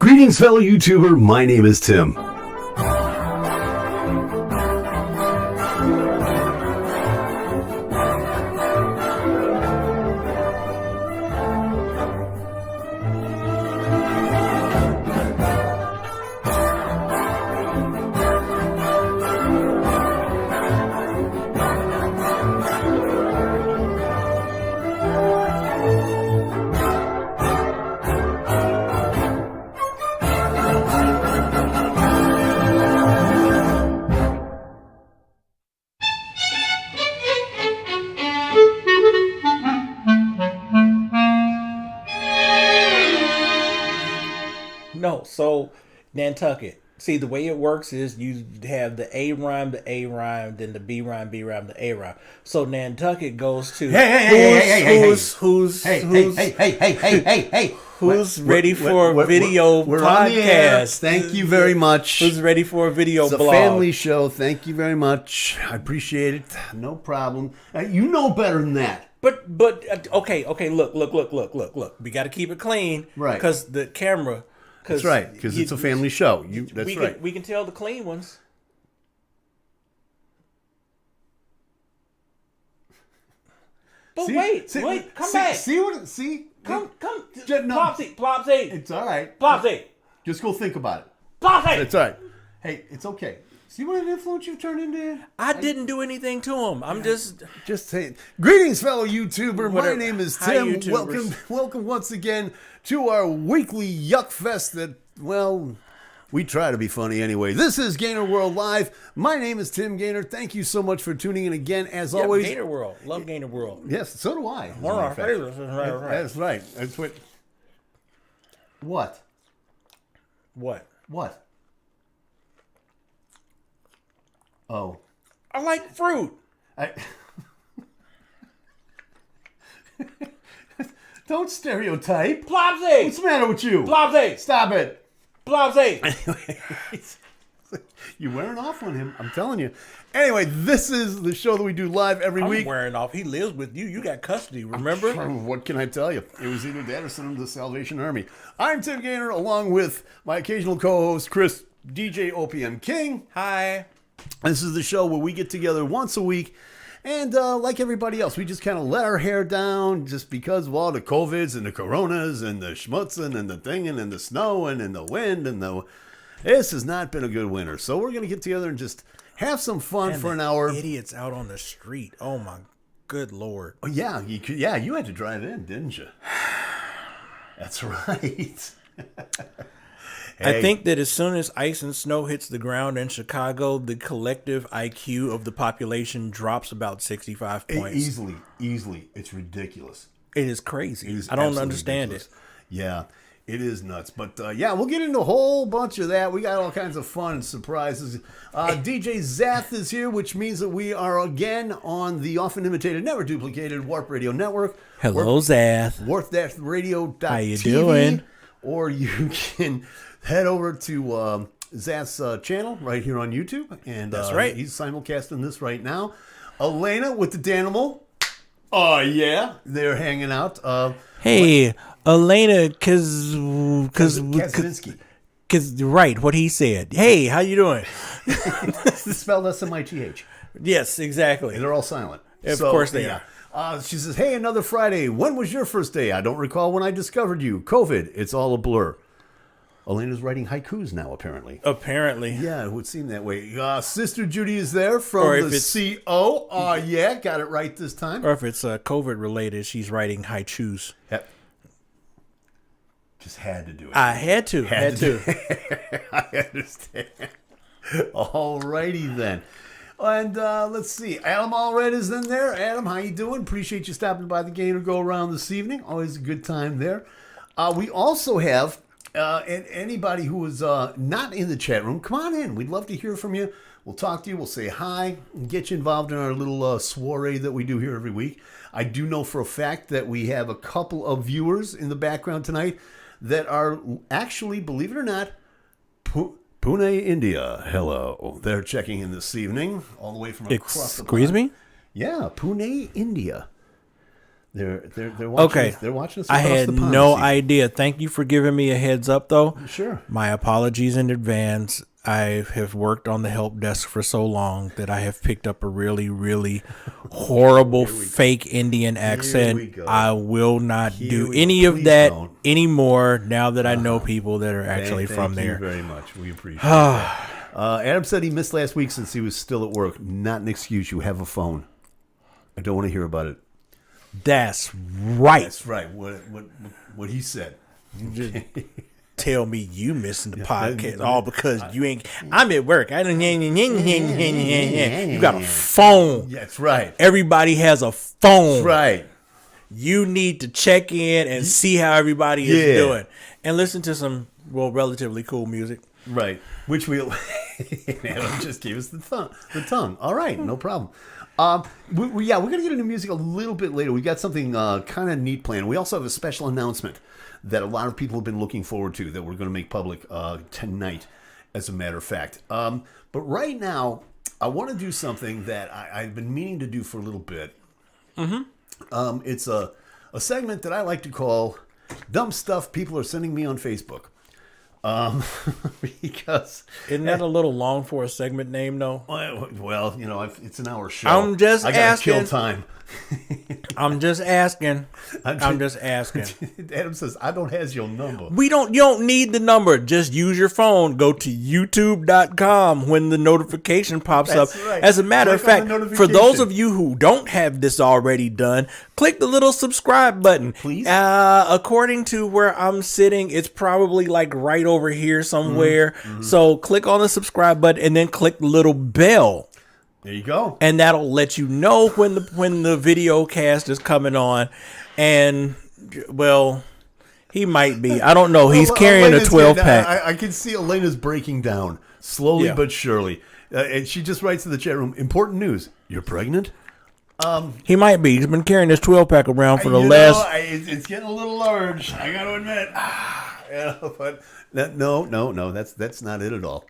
Greetings, fellow YouTuber. My name is Tim. No, so Nantucket. See, the way it works is you have the A rhyme, then the B rhyme, the A rhyme. So Nantucket goes to who's ready for a video we're podcast? On the air. Thank you very much. Who's ready for a video it's blog? It's a family show. Thank you very much. I appreciate it. No problem. You know better than that. But okay. Look. We got to keep it clean, right? Because the camera. That's right, because it's a family show. That's right. We can tell the clean ones. But wait, come back. Come. Plopsy. It's all right. Plopsy. Just go think about it. Plopsy. It's all right. Hey, it's okay. See what an influence you've turned into? I didn't do anything to him. I'm just saying. Greetings, fellow YouTuber. Whatever. My name is Hi, Tim. YouTubers. Welcome once again to our weekly Yuck Fest that, well, we try to be funny anyway. This is GainerWorld Live. My name is Tim Gainer. Thank you so much for tuning in again. As always, GainerWorld. Love GainerWorld. Yes, so do I. One of our favorites. That's right. That's what. What? Oh. I like fruit. Don't stereotype. Plopsy. What's the matter with you? Plopsy. Stop it. Plopsy. You're wearing off on him. I'm telling you. Anyway, this is the show that we do live every week. I'm wearing off. He lives with you. You got custody, remember? What can I tell you? It was either that or send him to the Salvation Army. I'm Tim Gainer, along with my occasional co-host, Chris, DJOpM King. Hi. This is the show where we get together once a week, and like everybody else, we just kind of let our hair down just because of all the COVIDs and the coronas and the schmutzing and the thinging and the snowing and the wind and the... This has not been a good winter, so we're going to get together and just have some fun for an hour. Idiots out on the street. Oh, my good Lord. Oh, yeah, you had to drive in, didn't you? That's right. Hey. I think that as soon as ice and snow hits the ground in Chicago, the collective IQ of the population drops about 65 points. Easily. It's ridiculous. It is crazy. I don't understand it. Yeah, it is nuts. But we'll get into a whole bunch of that. We got all kinds of fun and surprises. DJ Zath is here, which means that we are again on the often imitated, never duplicated Warp Radio Network. Hello, Zath. Warp-radio.tv. How you doing? Or you can head over to Zath's channel right here on YouTube. And that's right. He's simulcasting this right now. Elena with the Danimal. Oh, yeah. They're hanging out. Hey, Elena, because right, what he said. Hey, how you doing? It's spelled S-M-I-T-H. Yes, exactly. And they're all silent. Of course they are. She says, hey, another Friday. When was your first day? I don't recall when I discovered you. COVID. It's all a blur. Elena's writing haikus now, apparently. Yeah, it would seem that way. Sister Judy is there from the CO. Yeah, got it right this time. Or if it's COVID related, she's writing haikus. Just had to do it. I had to. I understand. All righty then. And let's see. Adam Allred is in there. Adam, how you doing? Appreciate you stopping by the Gainer Go Around this evening. Always a good time there. We also have anybody who is not in the chat room. Come on in. We'd love to hear from you. We'll talk to you. We'll say hi and get you involved in our little soiree that we do here every week. I do know for a fact that we have a couple of viewers in the background tonight that are actually, believe it or not, Pune, India. Hello. They're checking in this evening, all the way from across the pond. Excuse me? Yeah, Pune, India. They're watching. Okay. They're watching us. I Across had the pond no this evening. idea. Thank you for giving me a heads up, though. Sure. My apologies in advance. I have worked on the help desk for so long that I have picked up a really, really horrible fake Indian accent. I will not do any of that anymore now that I know people that are actually from there. Thank you very much. We appreciate that. Adam said he missed last week since he was still at work. Not an excuse. You have a phone. I don't want to hear about it. That's right. That's right. What he said. Tell me you missing the podcast all because you ain't. I'm at work. You got a phone. That's right. Everybody has a phone. That's right. You need to check in and see how everybody is doing, and listen to some relatively cool music. Right. Which Adam just gave us the tongue. All right, no problem. We're going to get into music a little bit later. We got something kind of neat planned. We also have a special announcement that a lot of people have been looking forward to that we're going to make public tonight, as a matter of fact. But right now, I want to do something that I've been meaning to do for a little bit. Mm-hmm. It's a segment that I like to call Dumb Stuff People Are Sending Me on Facebook. Because isn't that a little long for a segment name, though? Well, it's an hour show. I'm just asking. I gotta kill time. I'm just asking. I'm just asking. Adam says, "I don't has your number." You don't need the number. Just use your phone. Go to YouTube.com when the notification pops up. Right. As a matter of fact, for those of you who don't have this already done, click the little subscribe button. Please. According to where I'm sitting, it's probably like right over here somewhere. Mm-hmm. So click on the subscribe button and then click the little bell. There you go. And that'll let you know when the video cast is coming on. And, well, he might be. I don't know. He's carrying a 12-pack. I can see Elena's breaking down slowly but surely. And she just writes in the chat room, important news. You're pregnant? He might be. He's been carrying this 12-pack around for the last... It's getting a little large. I got to admit. But no. That's not it at all.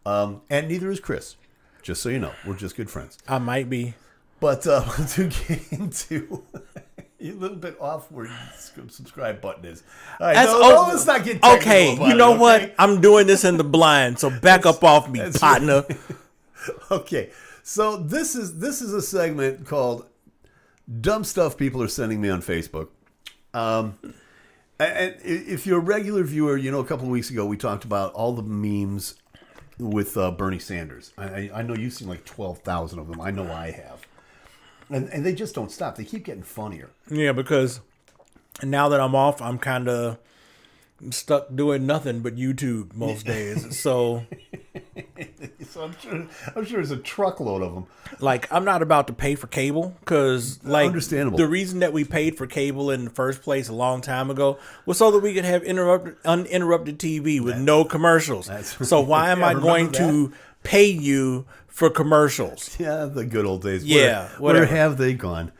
And neither is Chris. Just so you know, we're just good friends. I might be. But to get into a little bit off where the subscribe button is. All right, let's not get technical about you know it, what? I'm doing this in the blind, so back up off me, partner. Right. Okay, so this is a segment called Dumb Stuff People Are Sending Me on Facebook. And if you're a regular viewer, a couple of weeks ago we talked about all the memes with Bernie Sanders. I know you've seen like 12,000 of them. I know I have. And they just don't stop. They keep getting funnier. Yeah, because now that I'm off, I'm kind of stuck doing nothing but YouTube most days. So I'm sure there's a truckload of them. Like, I'm not about to pay for cable because, like, understandable. The reason that we paid for cable in the first place a long time ago was so that we could have uninterrupted TV with no commercials. So why am I going to pay you for commercials? Yeah, the good old days. Yeah, where have they gone?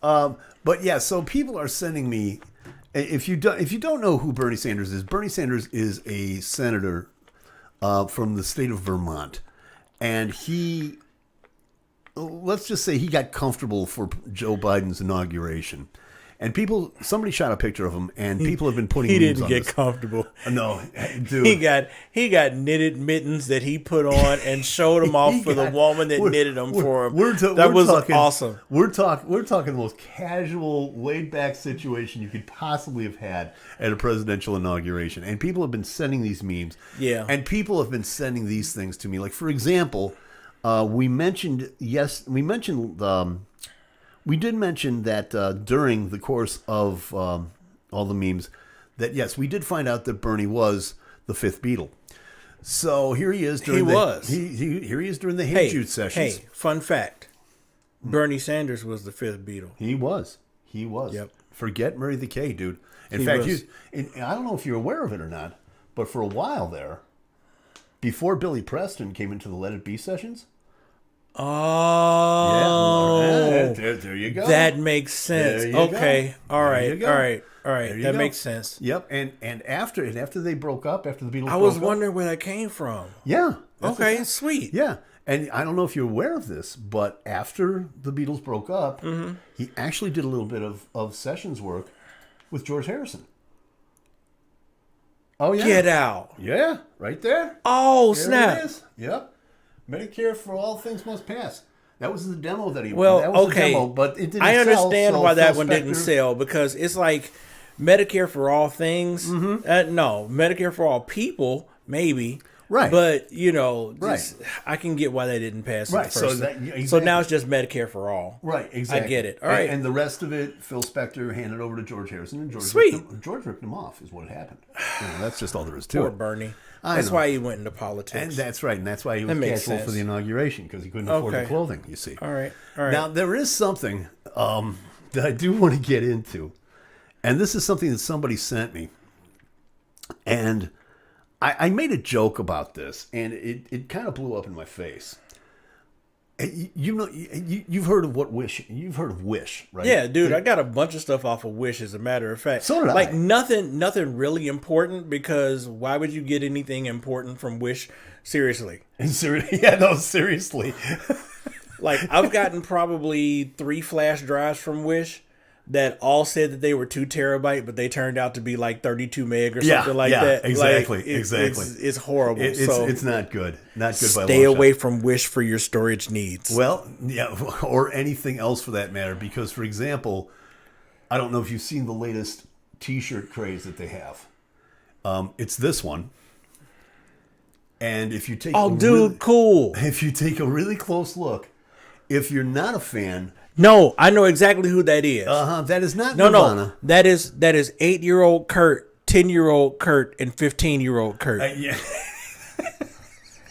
But yeah, so people are sending me. If you don't know who Bernie Sanders is a senator from the state of Vermont, and let's just say he got comfortable for Joe Biden's inauguration. And somebody shot a picture of him, and people have been putting. He memes didn't on get this. comfortable. No, dude. He got knitted mittens that he put on and showed them off for the woman that knitted them for him. That was awesome. We're talking the most casual, laid back situation you could possibly have had at a presidential inauguration, and people have been sending these memes. Yeah, and people have been sending these things to me. Like, for example, we did mention that during the course of all the memes that, yes, we did find out that Bernie was the fifth Beatle. So here he is during here he is during the Hey Jude sessions. Hey, fun fact. Bernie Sanders was the fifth Beatle. He was. Yep. Forget Murray the K, dude. In fact, I don't know if you're aware of it or not, but for a while there, before Billy Preston came into the Let It Be sessions, oh, yeah, there you go. That makes sense. Okay, all right. That makes sense. Yep, and after they broke up, after the Beatles, I was wondering where that came from. Yeah. Okay, sweet. Yeah, And I don't know if you're aware of this, but after the Beatles broke up, he actually did a little bit of sessions work with George Harrison. Oh, yeah. Get out. Yeah, right there. Oh, There snap. it is. Yep. Medicare for All Things Must Pass. That was the demo that he... Well, that was okay. the demo, but it didn't I understand sell, so why that Phil one didn't Spector- sell, because it's like Medicare for all things. No, Medicare for all people, maybe. Right. But, I can get why they didn't pass Right, it so first. that- So now it's just Medicare for all. Right, exactly. I get it. All right. And the rest of it, Phil Spector handed over to George Harrison, and Sweet. George ripped him off, is what happened. That's just all there is to Poor it. Bernie. I That's know. why he went into politics. And that's right, and that's why he was That makes casual for sense. the inauguration, because he couldn't afford the Okay. clothing, you see. All right. Now, there is something that I do want to get into, and this is something that somebody sent me, and I made a joke about this, and it kind of blew up in my face. You've heard of you've heard of Wish, right? Yeah, dude, I got a bunch of stuff off of Wish, as a matter of fact. So did I. Like, nothing really important, because why would you get anything important from Wish? Seriously. Seriously. Like, I've gotten probably 3 flash drives from Wish that all said that they were 2 terabyte, but they turned out to be like 32 meg or something like that. Exactly, Like, exactly. It's horrible. It's not good. Not good by a Stay long away shot. from Wish for your storage needs. Well, yeah, or anything else for that matter. Because, for example, I don't know if you've seen the latest T-shirt craze that they have. It's this one, and if you take cool. if you take a really close look, if you're not a fan, No, I know exactly who that is. that is not No, Nirvana. that is 8-year-old Kurt, 10-year-old Kurt, and 15-year-old Kurt. Yeah,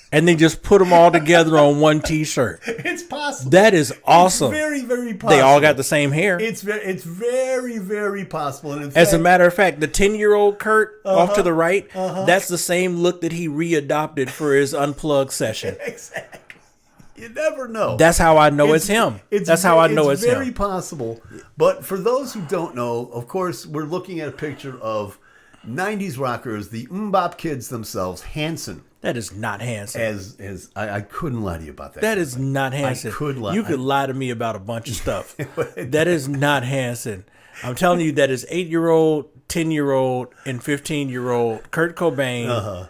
And they just put them all together on one T-shirt. it's possible. That is awesome. It's very, very possible. They all got the same hair. It's very, very possible. And in As a fact, matter of fact, the 10-year-old Kurt off to the right, that's the same look that he readopted for his Unplugged session. exactly. You never know. That's how I know it's him. That's how I know it's very him. possible. But for those who don't know, of course, we're looking at a picture of 90s rockers, the Mbop kids themselves, Hanson. That is not Hanson. As I couldn't lie to you about that. That is not Hanson. could lie. You could lie to me about a bunch of stuff. That is not Hanson. I'm telling you, that is 8-year-old, 10-year-old, and 15-year-old Kurt Cobain.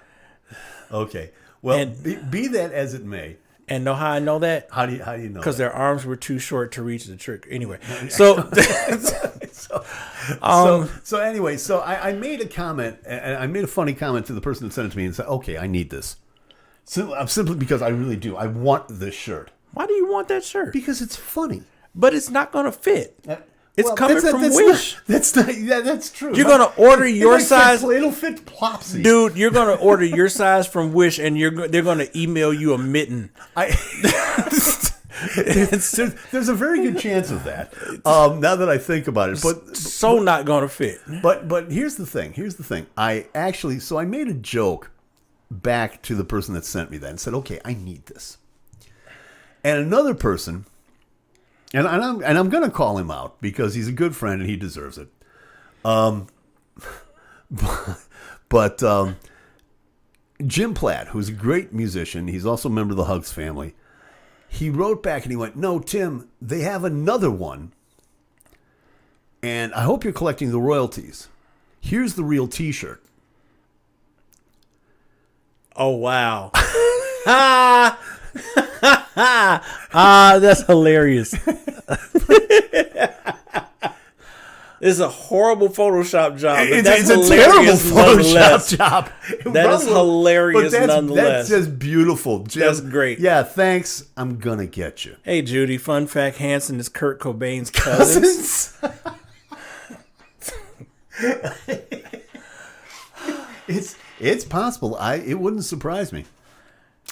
Okay. Well, And- be that as it may, And know how I know that? how do you know? Because that? their arms were too short to reach the trick. Anyway, so So anyway, I made a comment, and I made a funny comment to the person that sent it to me and said, okay, I need this. Simply because I really do. I want this shirt. why do you want that shirt? Because it's funny. But it's not going to fit. It's Well, coming that's from not- Wish. That's not. Yeah, that's true. You're going to order your It'll fit- size. It'll fit Plopsy. Dude, you're going to order your size from Wish, and they're going to email you a mitten. There's a very good chance of that. Now that I think about it, So not going to fit. but here's the thing. I made a joke back to the person that sent me that and said, okay, I need this. And another person, and I'm going to call him out because he's a good friend and he deserves it. But Jim Platt, who's a great musician, he's also a member of the Hugs family. He wrote back and he went, no, Tim, they have another one. And I hope you're collecting the royalties. Here's the real T-shirt. Oh, wow. That's hilarious. It's a horrible Photoshop job. But It's a terrible Photoshop job. That is hilarious nonetheless. That's just beautiful. Jim, That's great. Yeah, thanks. I'm going to get you. Hey, Judy, fun fact, Hanson is Kurt Cobain's cousin. It's possible. It wouldn't surprise me.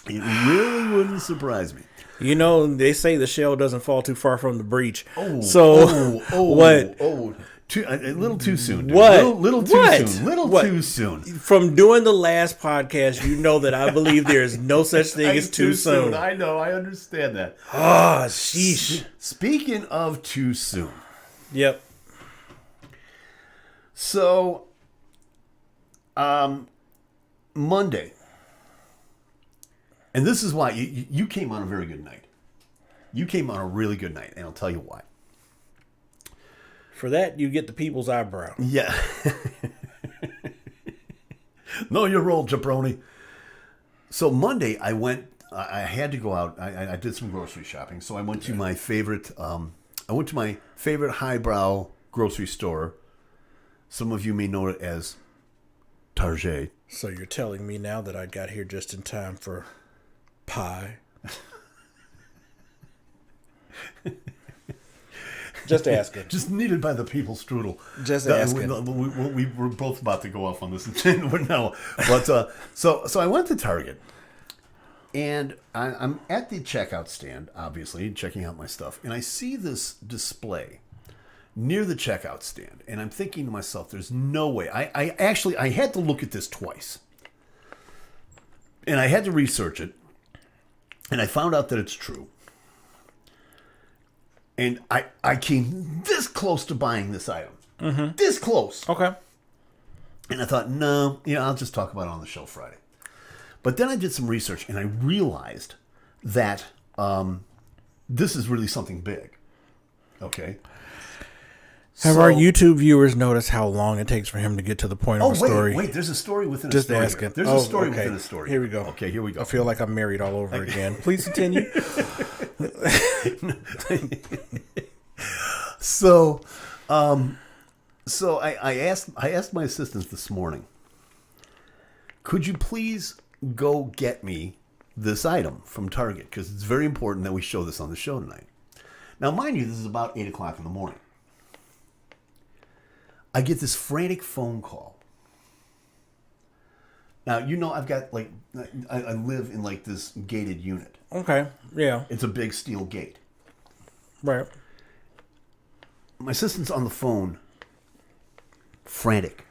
It really wouldn't surprise me. You know, they say the shell doesn't fall too far from the breach. What? A little too soon. Dude. What? Little too What? soon. Little What? too soon. From doing the last podcast, you know that I believe there is no such thing as too soon. I know. I understand that. Ah, sheesh. Speaking of too soon. Yep. So, Monday, And this is why you came on a very good night. You came on a really good night, and I'll tell you why. For that, you get the people's eyebrow. Yeah. Know your role, jabroni. So Monday, I had to go out. I did some grocery shopping. So I went to my favorite, highbrow grocery store. Some of you may know it as Target. So you're telling me now that I got here just in time for pie? Just asking. Just needed by the people, strudel. Just asking. We were both about to go off on this. No. But so I went to Target. And I'm at the checkout stand, obviously, checking out my stuff. And I see this display near the checkout stand. And I'm thinking to myself, there's no way. I had to look at this twice. And I had to research it. And I found out that it's true. And I came this close to buying this item. Mm-hmm. This close. Okay. And I thought, no, I'll just talk about it on the show Friday. But then I did some research, and I realized that this is really something big. Okay? Have our YouTube viewers noticed how long it takes for him to get to the point of a story? Wait, there's a story within Just a story. asking. There's a story within a story. Here we go. Okay, here we go. I feel like I'm married all over again. Please continue. So I asked my assistant this morning, could you please go get me this item from Target? Because it's very important that we show this on the show tonight. Now, mind you, this is about 8 o'clock in the morning. I get this frantic phone call. Now, I've got, I live in, this gated unit. Okay, yeah. It's a big steel gate. Right. My assistant's on the phone, frantic.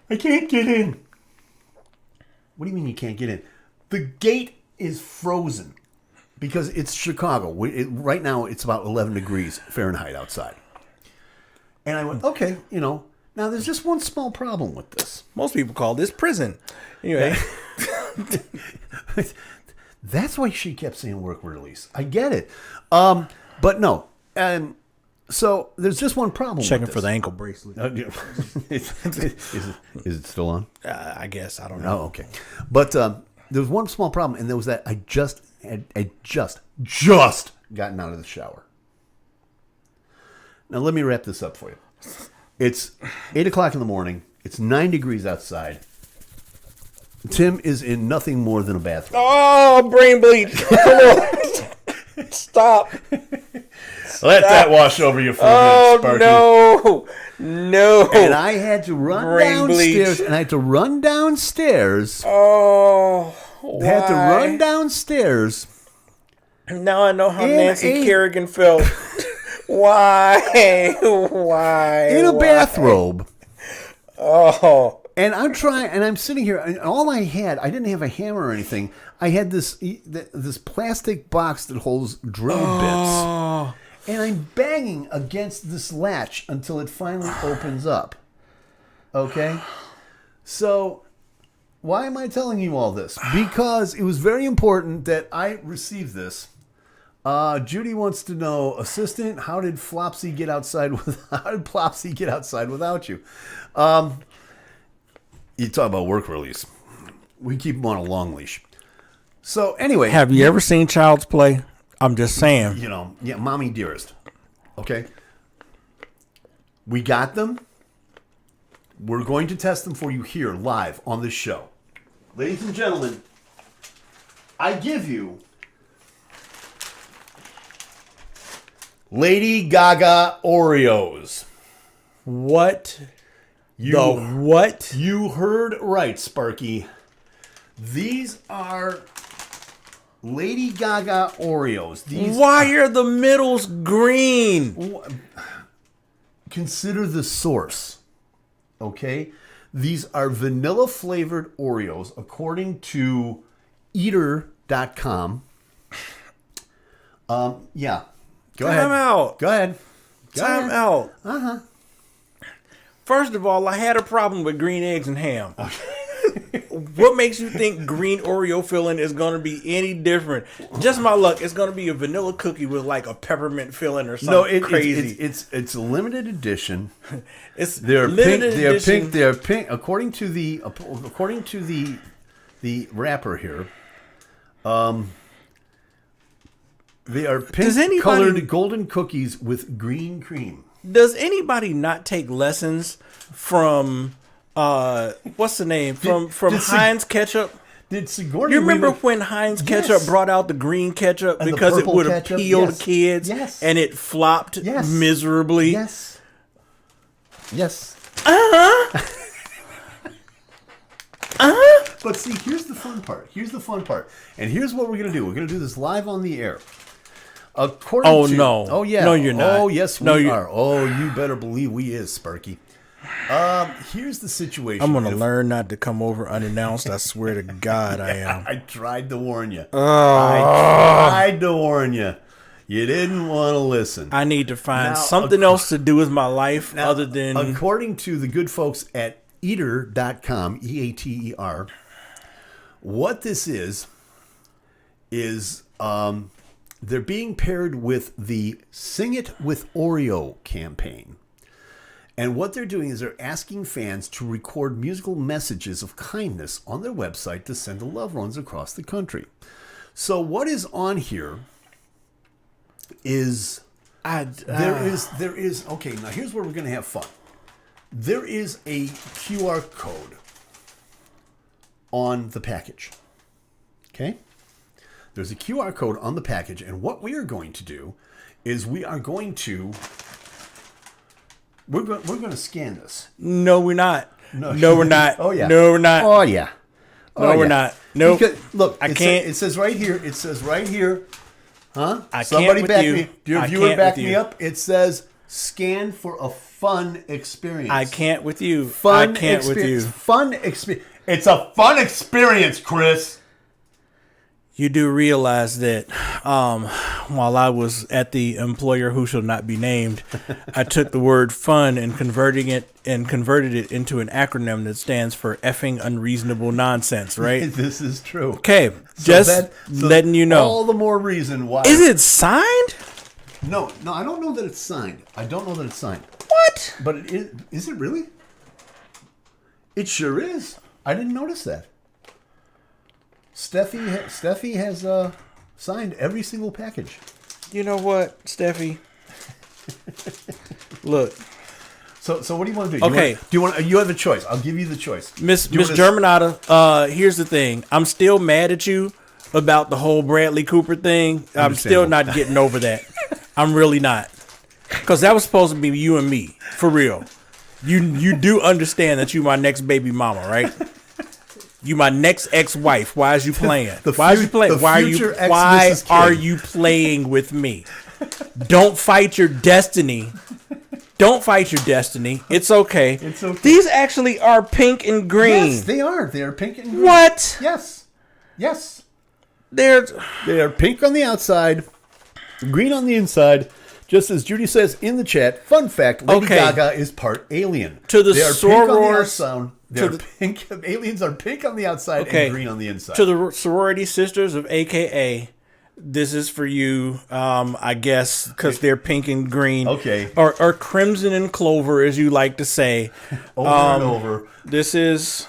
I can't get in. What do you mean you can't get in? The gate is frozen because it's Chicago. Right now, it's about 11 degrees Fahrenheit outside. And I went, okay, now there's just one small problem with this. Most people call this prison. Anyway. That's why she kept saying work release. I get it. But no. And so there's just one problem Checking with this. for the ankle bracelet. Is it still on? I guess. I don't know. Oh, okay. But there was one small problem, and there was that I just gotten out of the shower. Now, let me wrap this up for you. It's 8 o'clock in the morning. It's 9 degrees outside. Tim is in nothing more than a bathroom. Oh, brain bleach. Come on. Stop. Let that wash over you for a minute, Sparky. No. And I had to run downstairs. Oh, why? Had to run downstairs. Now I know how Nancy Kerrigan felt. Why? In a bathrobe. Oh. And I'm sitting here, and all I didn't have a hammer or anything. I had this plastic box that holds drill bits. And I'm banging against this latch until it finally opens up. Okay? So, why am I telling you all this? Because it was very important that I receive this. Judy wants to know, assistant, how did Plopsy get outside without you? You talk about work release. We keep him on a long leash. So anyway, have you ever seen Child's Play? I'm just saying. Mommy Dearest. Okay? We got them. We're going to test them for you here live on this show. Ladies and gentlemen, I give you Lady Gaga Oreos. What? What? You heard right, Sparky. These are Lady Gaga Oreos. Why are the middles green? Consider the source. Okay? These are vanilla flavored Oreos according to eater.com. Yeah. Go ahead. Time out. Go ahead. Time out. First of all, I had a problem with green eggs and ham. What makes you think green Oreo filling is going to be any different? Just my luck, it's going to be a vanilla cookie with like a peppermint filling or something crazy. It's a limited edition. They're limited edition. They're pink. According to the wrapper here, they are pink colored golden cookies with green cream. Does anybody not take lessons from what's the name from Heinz ketchup? Did Sigourney You remember when Heinz ketchup brought out the green ketchup because it would appeal to kids, and it flopped miserably? Yes. But see, here's the fun part. And here's what we're going to do. We're going to do this live on the air. No. Oh, yeah. No, you're not. Oh, yes, we are. Oh, you better believe we is, Sparky. Here's the situation. I'm going to learn not to come over unannounced. I swear to God I am. I tried to warn you. I tried to warn you. You didn't want to listen. I need to find something else to do with my life other than... According to the good folks at eater.com, EATER, what this is they're being paired with the Sing It with Oreo campaign. And what they're doing is they're asking fans to record musical messages of kindness on their website to send to loved ones across the country. So what is on here is there is okay, now here's where we're going to have fun. There is a QR code on the package. Okay? There's a QR code on the package, and what we are going to do is we're going to scan this. No, we're not. No, we're not. Oh yeah. No, we're not. Oh yeah. No, we're not. No. Look, I can't. It says right here. Huh? Somebody back me. Your viewer back me up. It says scan for a fun experience. I can't with you. Fun I can't with you. Fun experience. It's a fun experience, Chris. You do realize that while I was at the employer who shall not be named, I took the word fun and converted it into an acronym that stands for effing unreasonable nonsense, right? This is true. Okay, so letting you know. All the more reason why. Is it signed? No, I don't know that it's signed. What? But it is it really? It sure is. I didn't notice that. Steffi has signed every single package. You know what, Steffi? Look. So what do you want to do? Okay. You have a choice. I'll give you the choice. Miss Germanata, here's the thing. I'm still mad at you about the whole Bradley Cooper thing. I'm still not getting over that. I'm really not. Because that was supposed to be you and me. For real. You do understand that you my next baby mama, right? You my next ex-wife. Why is you playing? Why are you playing with me? Don't fight your destiny. Don't fight your destiny. It's okay. It's okay. These actually are pink and green. Yes, they are. They are pink and green. What? Yes. They are pink on the outside, green on the inside. Just as Judy says in the chat, fun fact, Lady Gaga is part alien. To the they are sorors, pink on the outside. They're pink. Aliens are pink on the outside and green on the inside. To the sorority sisters of AKA, this is for you, I guess, because they're pink and green. Okay. Or crimson and clover, as you like to say. Over and over. This is...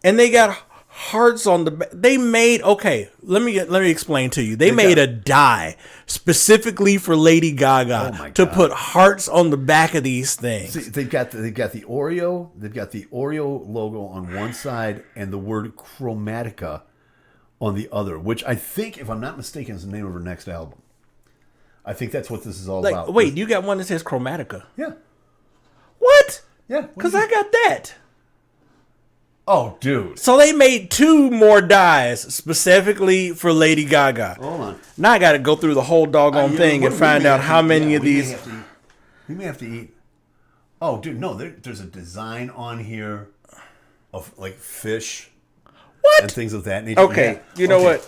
And they got hearts on the back. They made... Okay, let me explain to you. They made a dye specifically for Lady Gaga to put hearts on the back of these things. See, they've got the Oreo. They've got the Oreo logo on one side and the word Chromatica on the other, which I think, if I'm not mistaken, is the name of her next album. I think that's what this is all about. Wait, you got one that says Chromatica? Yeah. What? Yeah. Because I got that. Oh, dude. So they made 2 more dyes specifically for Lady Gaga. Hold on. Now I got to go through the whole doggone thing and find out how many of these. We may have to eat. Oh, dude, no. There's a design on here of like fish. What? And things of that nature. Okay, you know what?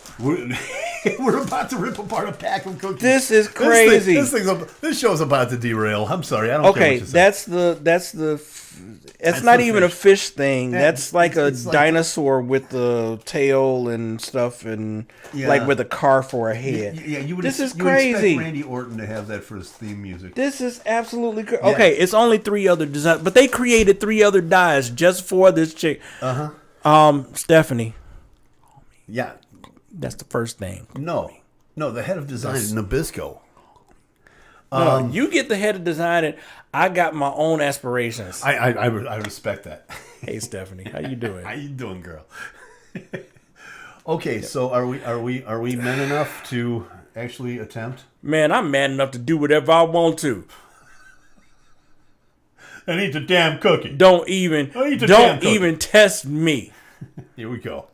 We're about to rip apart a pack of cookies. This is crazy. This show's about to derail. I'm sorry. I don't care what you say. That's not even fish. a fish thing. That's like it's like dinosaur with the tail and stuff, and like with a car for a head. Yeah, you would. This is you would expect crazy. Randy Orton to have that for his theme music. This is absolutely crazy. Okay, it's only 3 other designs, but they created 3 other dyes just for this chick. Stephanie. Yeah, that's the first name. No, the head of design is Nabisco. No, you get the head of design, and I got my own aspirations. I respect that. Hey, Stephanie, how you doing? How you doing, girl? Okay, so are we men enough to actually attempt? Man, I'm man enough to do whatever I want to. And eat the damn cookie. Don't even test me. Here we go.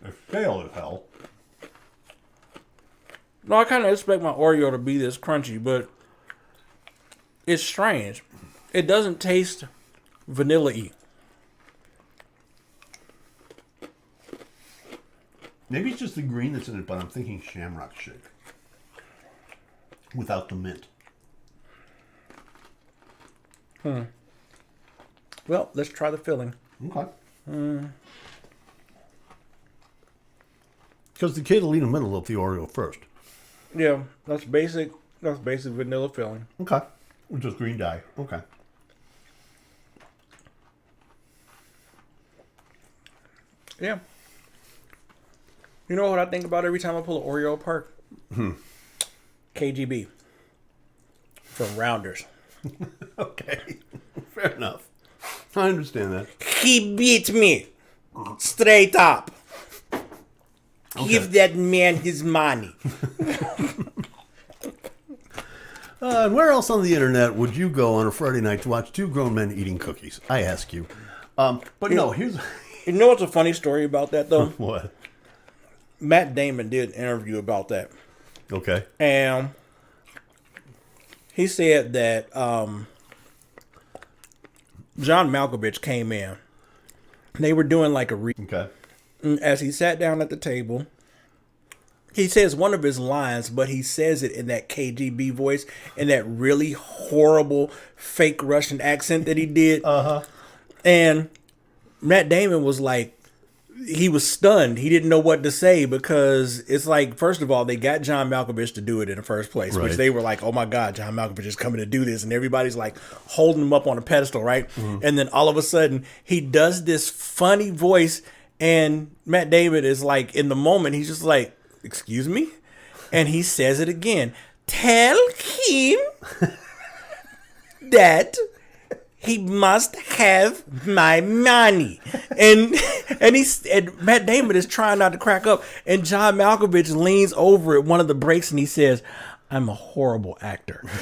A fail as hell. No, I kind of expect my Oreo to be this crunchy, but it's strange. It doesn't taste vanilla-y. Maybe it's just the green that's in it, but I'm thinking Shamrock Shake. Without the mint. Well, let's try the filling. Okay. Because the kid will eat a middle of the Oreo first. Yeah, that's basic. That's basic vanilla filling. Okay. Just green dye. Okay. Yeah. You know what I think about every time I pull an Oreo apart? KGB. From Rounders. Okay. Fair enough. I understand that. He beat me. Straight up. Okay. Give that man his money. And where else on the internet would you go on a Friday night to watch 2 grown men eating cookies? I ask you. But no, here's... You know what's a funny story about that, though? What? Matt Damon did an interview about that. Okay. And he said that John Malkovich came in. They were doing like a okay. As he sat down at the table, he says one of his lines, but he says it in that KGB voice, in that really horrible fake Russian accent that he did. And Matt Damon was like, he was stunned. He didn't know what to say, because it's like, first of all, they got John Malkovich to do it in the first place, right. Which they were like, oh my God, John Malkovich is coming to do this. And everybody's like holding him up on a pedestal, right? Mm-hmm. And then all of a sudden he does this funny voice, and Matt Damon is like, in the moment, he's just like, excuse me? And he says it again. Tell him that he must have my money. And Matt Damon is trying not to crack up. And John Malkovich leans over at one of the breaks and he says, I'm a horrible actor. and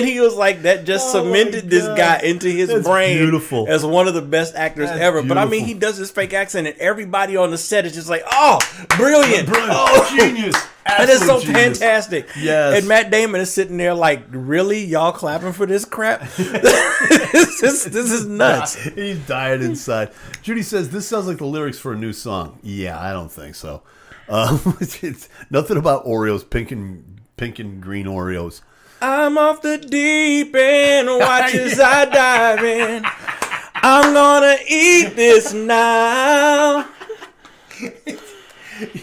he was like, that just cemented this guy into his brain as one of the best actors ever. Beautiful. But I mean, he does this fake accent and everybody on the set is just like, oh, brilliant. Oh, genius. And it's so fantastic. Yes. And Matt Damon is sitting there like, really? Y'all clapping for this crap? this is nuts. He's dying inside. Judy says, this sounds like the lyrics for a new song. Yeah, I don't think so. It's nothing about Oreos, pink and green Oreos. I'm off the deep end, watch as I dive in. I'm gonna eat this now.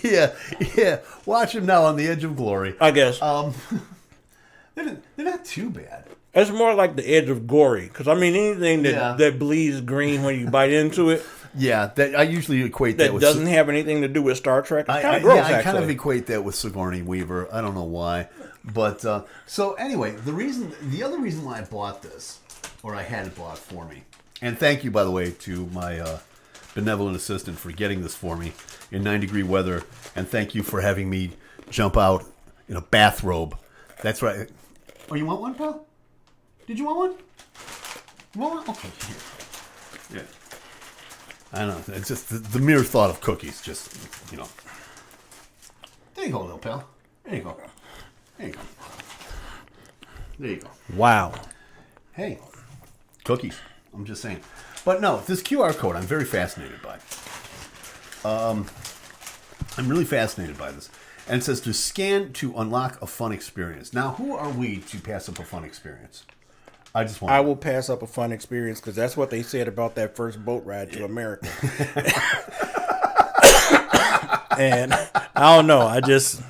Yeah. Watch him now on the edge of glory. I guess. They're not too bad. It's more like the edge of gory, because I mean anything that bleeds green when you bite into it. Yeah, that I usually equate that with... That doesn't have anything to do with Star Trek. It's kind of gross, actually. I kind of equate that with Sigourney Weaver. I don't know why. But, so anyway, the other reason why I bought this, or I had it bought for me, and thank you, by the way, to my benevolent assistant for getting this for me in 9-degree weather, and thank you for having me jump out in a bathrobe. That's right. Oh, you want one, pal? Did you want one? You want one? Okay, here. Yeah. I don't know. It's just the mere thought of cookies. Just, you know. There you go, little pal. There you go. There you go. There you go. Wow. Hey, cookies. I'm just saying. But no, this QR code I'm very fascinated by. I'm really fascinated by this. And it says to scan to unlock a fun experience. Now, who are we to pass up a fun experience? I will pass up a fun experience because that's what they said about that first boat ride to America. And I don't know. I just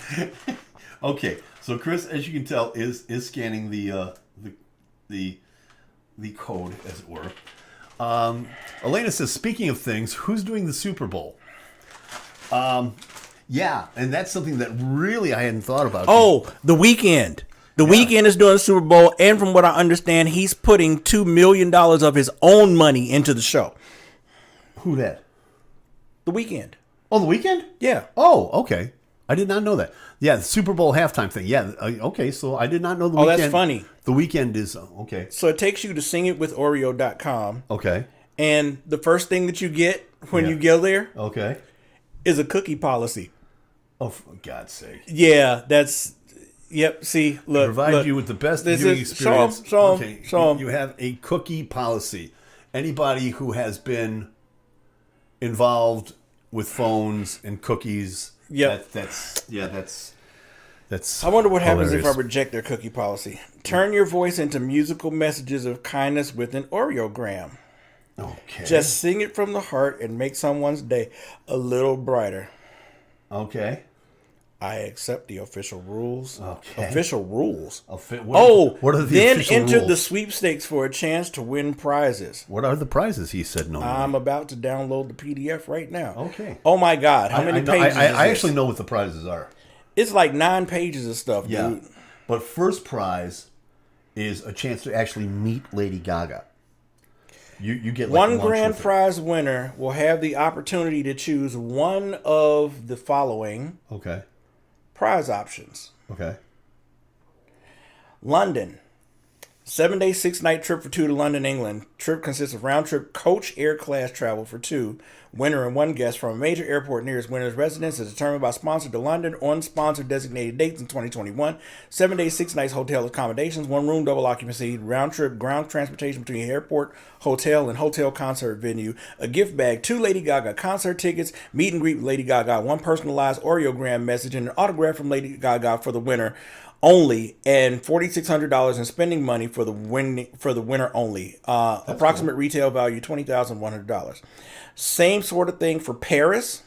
okay. So Chris, as you can tell, is scanning the code, as it were. Elena says, speaking of things, who's doing the Super Bowl? Yeah, and that's something that really I hadn't thought about. Oh, The Weeknd. The Weeknd is doing the Super Bowl, and from what I understand, he's putting $2 million of his own money into the show. Who that? The Weeknd. Oh, The Weeknd? Yeah. Oh, okay. I did not know that. Yeah, the Super Bowl halftime thing. Yeah, okay, so I did not know The Weeknd. Oh, that's funny. The Weeknd is, okay. So it takes you to singitwithoreo.com. Okay. And the first thing that you get when you go there is a cookie policy. Oh, for God's sake. Yeah, that's... Yep, see, look. Provide you with the best viewing experience. Show them. You have a cookie policy. Anybody who has been involved with phones and cookies, that's I wonder what happens if I hilarious. reject their cookie policy. Turn your voice into musical messages of kindness with an Oreogram. Okay. Just sing it from the heart and make someone's day a little brighter. Okay. I accept the official rules. Okay. Official rules. What are the then official enter rules? the sweepstakes for a chance to win prizes. What are the prizes? He said no. I'm about to download the PDF right now. Okay. Oh my God! How many pages? I actually know what the prizes are. It's like 9 pages of stuff, dude. But first prize is a chance to actually meet Lady Gaga. You get like one lunch grand with her. prize winner will have the opportunity to choose one of the following prize options. Okay. London. 7-day, 6-night trip for 2 to London, England. Trip consists of round-trip coach air class travel for 2, winner and 1 guest from a major airport nearest winner's residence is determined by sponsor to London on sponsored designated dates in 2021. 7 days, 6 nights hotel accommodations, 1 room, double occupancy, round-trip ground transportation between airport, hotel, and hotel concert venue. A gift bag, 2 Lady Gaga concert tickets, meet and greet with Lady Gaga, 1 personalized Oreogram message, and an autograph from Lady Gaga for the winner only, and $4,600 in spending money for the winner only. Approximate retail value $20,100. Same sort of thing for Paris.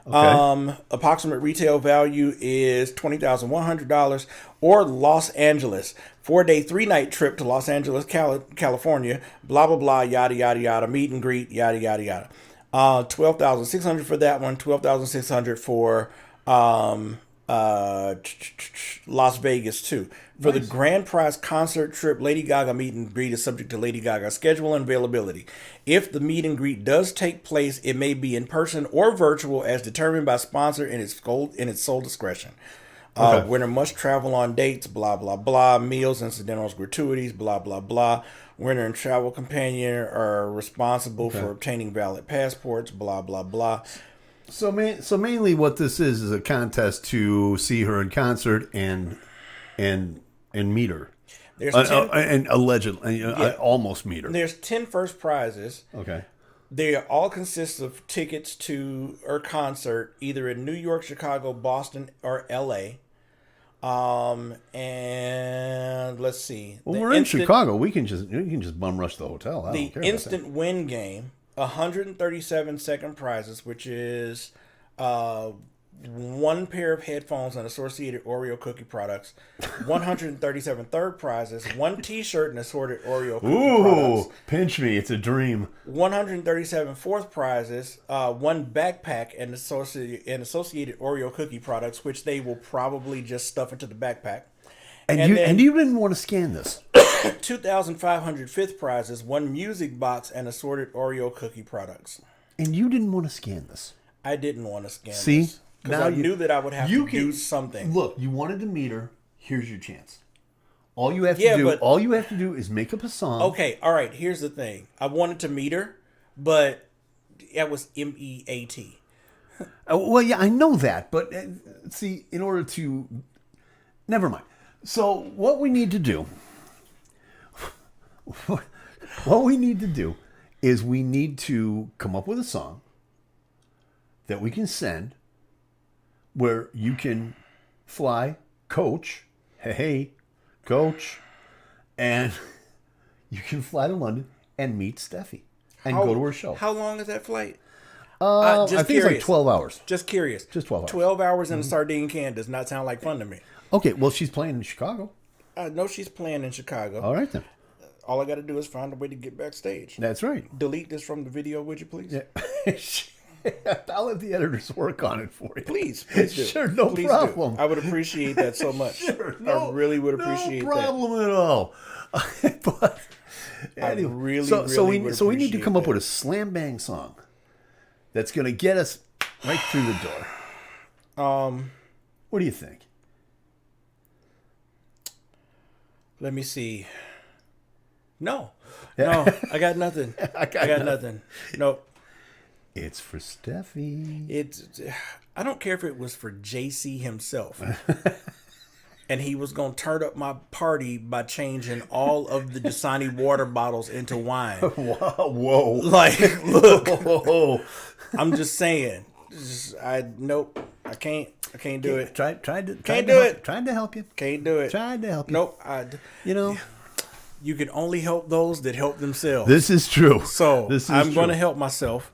Approximate retail value is $20,100. Or Los Angeles, 4-day, 3-night trip to Los Angeles, California. Blah blah blah, yada yada yada. Meet and greet, yada yada yada. $12,600 for that one. $12,600 for Las Vegas too. For the grand prize concert trip, Lady Gaga meet and greet is subject to Lady Gaga's schedule and availability. If the meet and greet does take place, it may be in person or virtual as determined by sponsor in its sole discretion. Winner must travel on dates, blah blah blah. Meals, incidentals, gratuities, blah blah blah. Winner and travel companion are responsible for obtaining valid passports, blah blah blah. So mainly what this is a contest to see her in concert and meet her. There's and allegedly, I almost meet her. There's 10 first prizes. Okay. They all consist of tickets to her concert, either in New York, Chicago, Boston, or L.A. And let's see. Well, we're in Chicago. We can just bum rush the hotel. The instant win game. 137 second prizes, which is 1 pair of headphones and associated Oreo cookie products. 137 third prizes, 1 T-shirt and assorted Oreo cookie products. Pinch me, it's a dream. 137 fourth prizes, 1 backpack and associated Oreo cookie products, which they will probably just stuff into the backpack. And you didn't want to scan this. 2,500 fifth prizes, 1 music box, and assorted Oreo cookie products. And you didn't want to scan this. I didn't want to scan See? this. Because I knew that I would have to do something. Look, you wanted to meet her. Here's your chance. All you have to do is make up a song. Okay, all right. Here's the thing. I wanted to meet her, but that was MEAT. Well, yeah, I know that, but see, in order to, never mind. So what we need to do is we need to come up with a song that we can send where you can fly, coach, hey, coach, and you can fly to London and meet Steffi and go to her show. How long is that flight? I think it's like 12 hours. Just curious. Just 12 hours. 12 hours in a sardine can does not sound like fun to me. Okay, well, she's playing in Chicago. I know she's playing in Chicago. All right, then. All I got to do is find a way to get backstage. That's right. Delete this from the video, would you please? Yeah. I'll let the editors work on it for you. Please do. Sure, no Please problem. Do. I would appreciate that so much. Sure, I really would appreciate that. No problem at all. But anyway, so we need to come up with a slam bang song that's going to get us right through the door. What do you think? Let me see. No, I got nothing. I got nothing. Nope. It's for Steffi. I don't care if it was for JC himself. And he was going to turn up my party by changing all of the Dasani water bottles into wine. Whoa. Like, look. Whoa. I'm just saying. Nope. I can't do it. Tried to help you. Can't do it. Tried to help you. Nope. You can only help those that help themselves. This is true. So I'm going to help myself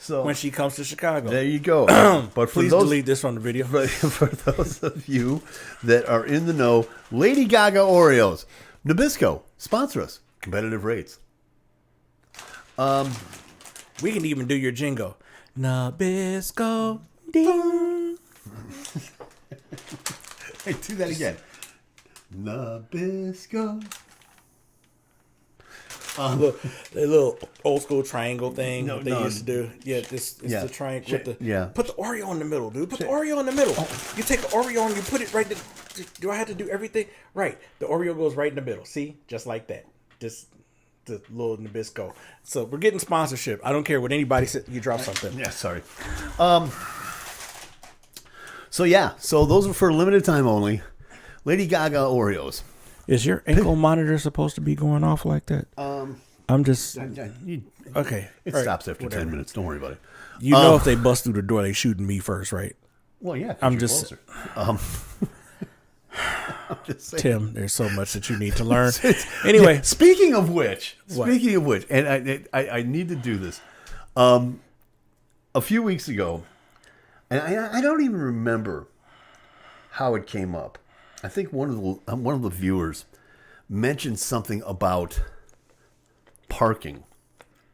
when she comes to Chicago. There you go. But please delete this from the video. For those of you that are in the know, Lady Gaga Oreos, Nabisco, sponsor us. Competitive rates. We can even do your jingle. Nabisco, ding. Hey, do that again. Nabisco. The little old school triangle thing they used to do. Yeah, it's the triangle with the. Put the Oreo in the middle, dude. Put the Oreo in the middle. You take the Oreo and you put it right there. Do I have to do everything? Right. The Oreo goes right in the middle. See? Just like that. Just the little Nabisco. So we're getting sponsorship. I don't care what anybody said. You drop something. Yeah, sorry. So those are for limited time only. Lady Gaga Oreos. Is your ankle monitor supposed to be going off like that? I'm just okay. It stops after 10 minutes. Don't worry about it. You know, if they bust through the door, they shooting me first, right? Well, yeah. I'm just saying. Tim, there's so much that you need to learn. Anyway, speaking of which, and I need to do this. A few weeks ago, and I don't even remember how it came up. I think one of the viewers mentioned something about parking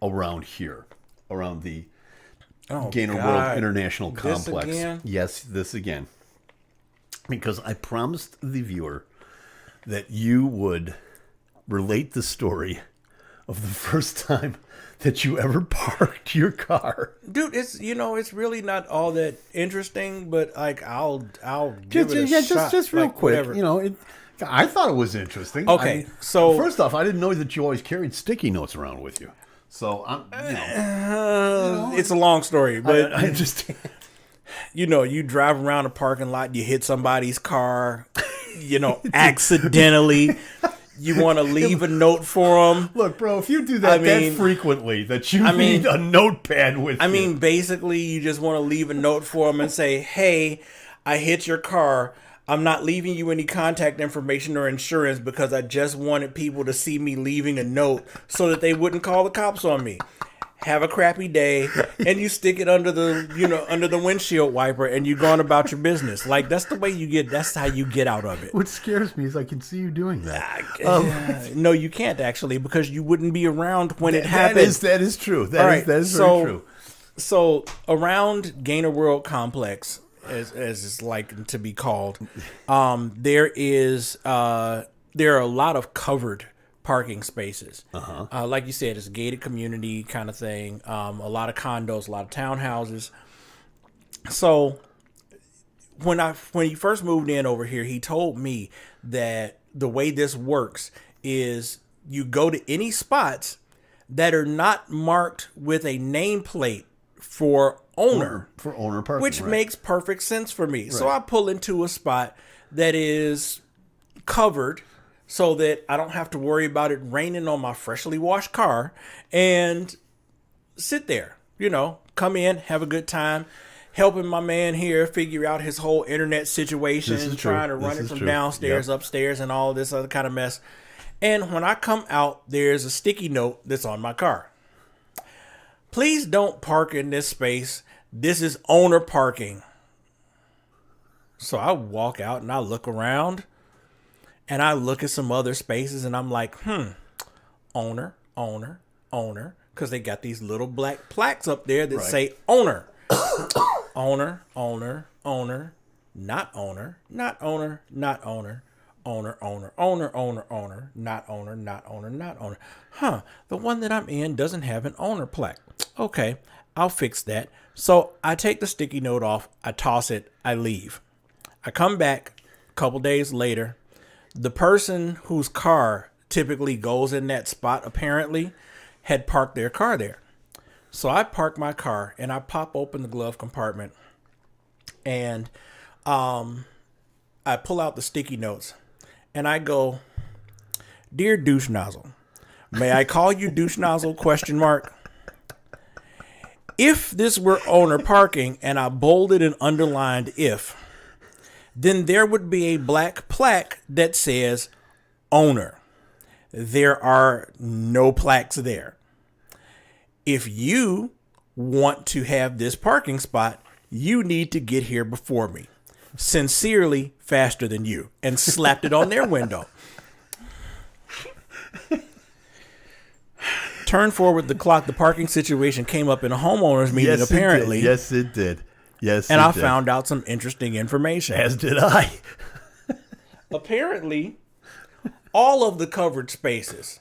around here, around the GainerWorld International Complex. Again? Yes, this again. Because I promised the viewer that you would relate the story of the first time that you ever parked your car. Dude, it's really not all that interesting, but like I'll give it a shot. Just real quick. Whatever. I thought it was interesting. Okay, so first off, I didn't know that you always carried sticky notes around with you. So it's a long story, but I understand. You drive around a parking lot, you hit somebody's car, accidentally. You want to leave a note for them. Look, bro, if you do that that frequently, that you need a notepad with you. Basically, you just want to leave a note for them and say, hey, I hit your car. I'm not leaving you any contact information or insurance because I just wanted people to see me leaving a note so that they wouldn't call the cops on me. Have a crappy day, and you stick it under the windshield wiper, and you're going about your business. Like that's how you get out of it. What scares me is I can see you doing that. No, you can't actually, because you wouldn't be around when it happened. That is true. That is very true. So around GainerWorld Complex, as it's like to be called, there are a lot of covered parking spaces. Like you said, it's a gated community kind of thing. A lot of condos, a lot of townhouses. So when he first moved in over here, he told me that the way this works is you go to any spots that are not marked with a nameplate for owner parking, which makes perfect sense for me. Right. So I pull into a spot that is covered, so that I don't have to worry about it raining on my freshly washed car. And sit there, come in, have a good time, helping my man here figure out his whole internet situation, trying to run it from downstairs, upstairs, and all this other kind of mess. And when I come out, there's a sticky note that's on my car. Please don't park in this space. This is owner parking. So I walk out and I look around and I look at some other spaces and I'm like, owner, because they got these little black plaques up there that say owner. owner, not owner, not owner, not owner, not owner, not owner. The one that I'm in doesn't have an owner plaque. Okay, I'll fix that. So I take the sticky note off, I toss it, I leave. I come back a couple days later. The person whose car typically goes in that spot apparently had parked their car there. So I park my car and I pop open the glove compartment and I pull out the sticky notes and I go, "Dear douche nozzle, may I call you douche nozzle ? If this were owner parking," and I bolded and underlined "if," then there would be a black plaque that says owner. There are no plaques there. If you want to have this parking spot, you need to get here before me. Sincerely, faster than you. And slapped it on their window. Turn forward the clock. The parking situation came up in a homeowners meeting, apparently. Yes, it did. And I found out some interesting information. As did I. Apparently, all of the covered spaces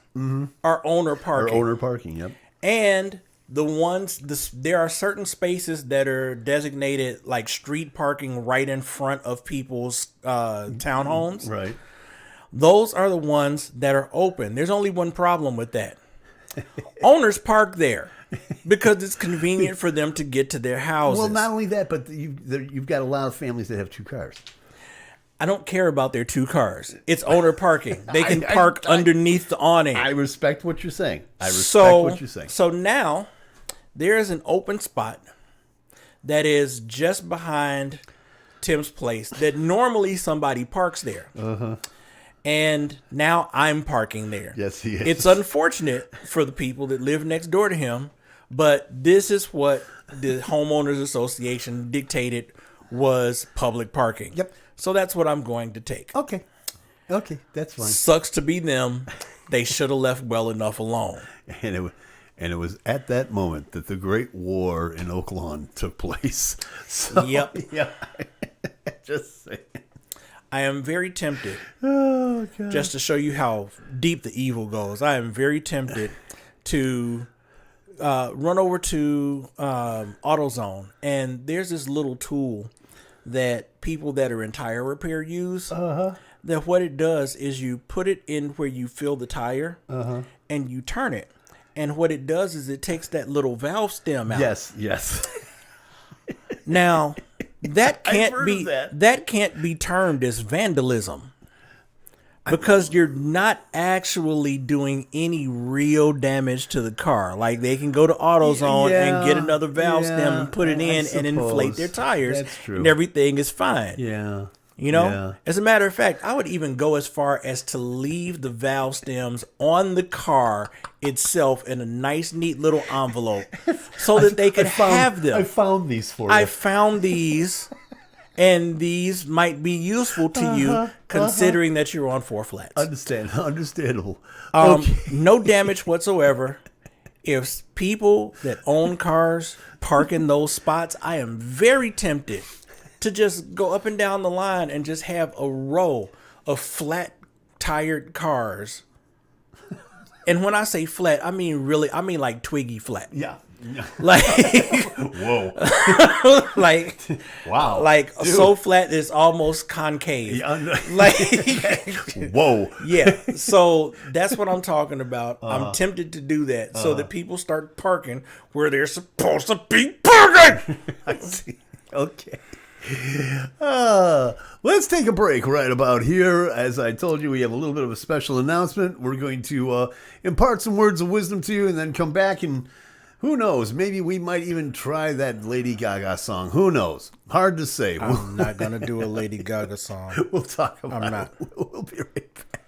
are owner parking. Yep. And there are certain spaces that are designated like street parking right in front of people's townhomes. Right. Those are the ones that are open. There's only one problem with that. Owners park there because it's convenient for them to get to their houses. Well, not only that, but you've got a lot of families that have two cars. I don't care about their two cars. It's owner parking. They can park underneath the awning. I respect what you're saying. So now there is an open spot that is just behind Tim's place that normally somebody parks there. And now I'm parking there. Yes, he is. It's unfortunate for the people that live next door to him, but this is what the homeowners association dictated was public parking. Yep. So that's what I'm going to take. Okay, that's fine. Sucks to be them. They should have left well enough alone. And it was at that moment that the Great War in Oak Lawn took place. So, yep. Yeah. Just saying. I am very tempted, God. just to show you how deep the evil goes, I am very tempted to run over to AutoZone. And there's this little tool that people that are in tire repair use. That what it does is you put it in where you fill the tire and you turn it. And what it does is it takes that little valve stem out. Yes. Now, that can't be termed as vandalism because you're not actually doing any real damage to the car. Like they can go to AutoZone and get another valve stem and put it in and inflate their tires. That's true. And everything is fine. Yeah. As a matter of fact, I would even go as far as to leave the valve stems on the car itself in a nice, neat little envelope so that they could have them. I found these for you. I found these, and these might be useful to you considering that you're on 4 flats. Understandable. No damage whatsoever. If people that own cars park in those spots, I am very tempted to just go up and down the line and just have a row of flat tired cars. And when I say flat, I mean like Twiggy flat. Yeah. Like Whoa. like Wow. Like dude. So flat it's almost concave. Yeah, like whoa. Yeah. So that's what I'm talking about. I'm tempted to do that so that people start parking where they're supposed to be parking. I see. Okay. Let's take a break right about here. As I told you, we have a little bit of a special announcement. We're going to impart some words of wisdom to you and then come back and Who knows? Maybe we might even try that Lady Gaga song. Who knows? Hard to say. I'm not going to do a Lady Gaga song. We'll talk about I'm not. it. We'll be right back.